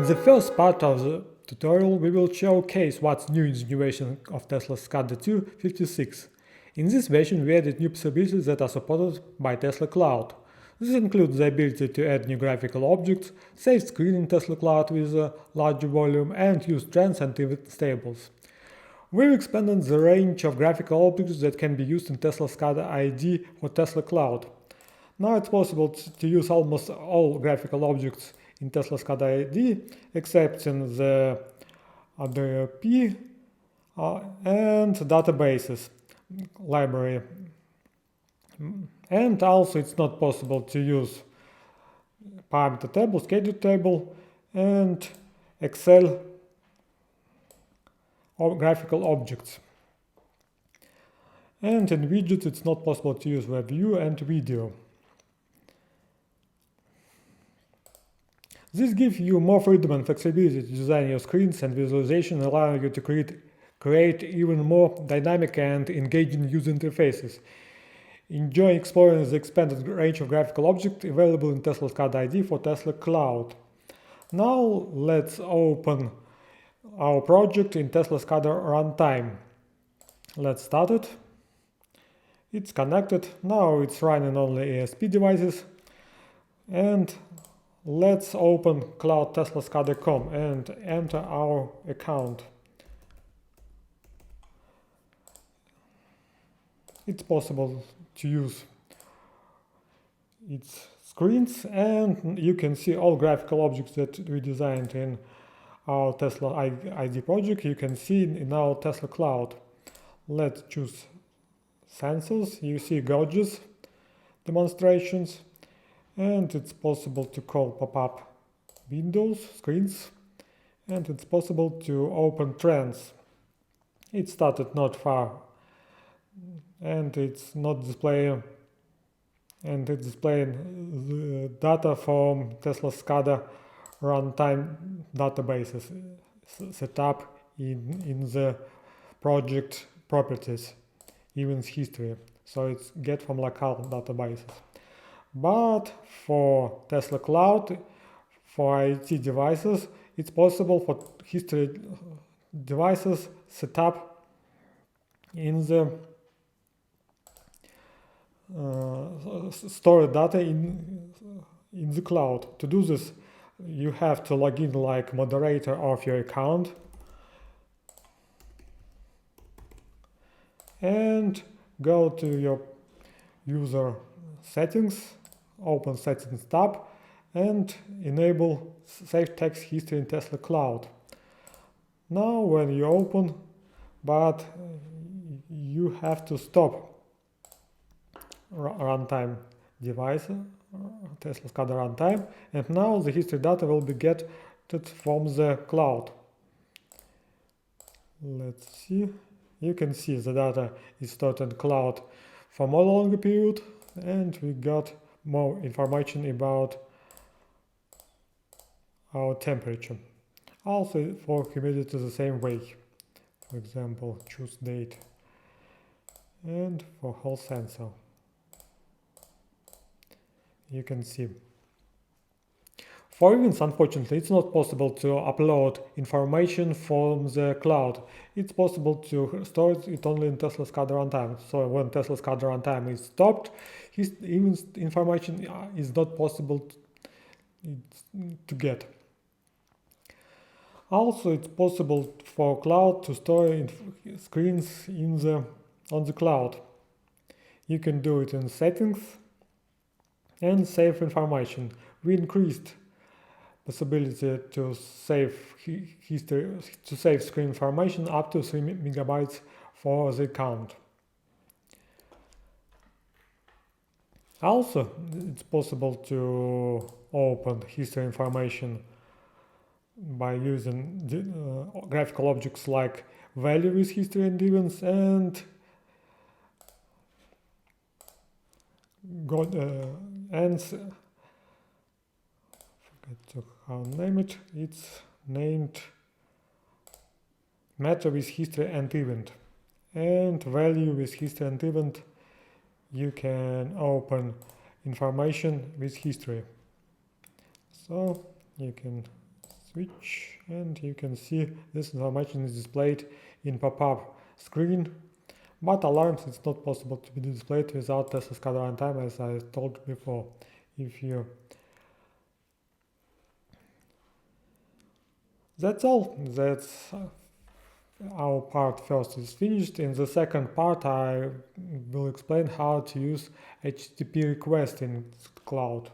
the first part of the tutorial, we will showcase what's new in the new version of Tesla's SCADA 2.56. In this version, we added new possibilities that are supported by Tesla Cloud. This includes the ability to add new graphical objects, save screen in Tesla Cloud with a larger volume, and use trends and pivot tables. We've expanded the range of graphical objects that can be used in Tesla SCADA ID for Tesla Cloud. Now it's possible to use almost all graphical objects in Tesla SCADA ID, except in the RDP and databases library. And also it's not possible to use parameter table, schedule table, and Excel or graphical objects. And in widgets it's not possible to use web view and video. This gives you more freedom and flexibility to design your screens and visualization, allowing you to create even more dynamic and engaging user interfaces. Enjoy exploring the expanded range of graphical objects available in Tesla SCADA ID for Tesla Cloud. Now let's open our project in Tesla SCADA runtime. Let's start it. It's connected. Now it's running only ASP devices. And let's open Cloud Tesla SCADA.com and enter our account. It's possible to use its screens, and you can see all graphical objects that we designed in our Tesla ID project. You can see in our Tesla Cloud. Let's choose sensors. You see gauges demonstrations, and it's possible to call pop-up windows, screens, and it's possible to open trends. It started not far, and it's not displaying, and it's displaying the data from Tesla SCADA runtime databases set up in the project properties, events history. So it's get from local databases. But for Tesla Cloud, for IoT devices, it's possible for history devices set up in the store data in the cloud. To do this, you have to log in like moderator of your account and go to your user settings, open settings tab, and enable save text history in Tesla Cloud. Now when you open, but you have to stop runtime device, Tesla SCADA runtime, and now the history data will be get from the cloud. Let's see. You can see the data is stored in cloud for more longer period, and we got more information about our temperature. Also for humidity the same way. For example, choose date, and for whole sensor. You can see. For events, unfortunately, it's not possible to upload information from the cloud. It's possible to store it only in Tesla SCADA runtime. So when Tesla SCADA runtime is stopped, events information is not possible to get. Also, it's possible for cloud to store screens on the cloud. You can do it in settings and save information. We increased possibility to save history, to save screen information up to 3 megabytes for the account. Also, it's possible to open history information by using graphical objects like value with history and events and how name it. It's named matter with history and event, and value with history and event. You can open information with history, so you can switch, and you can see this information is displayed in pop-up screen. But alarms, it's not possible to be displayed without teslascada runtime, as I told before. That's all. That's our part first is finished. In the second part, I will explain how to use HTTP request in cloud.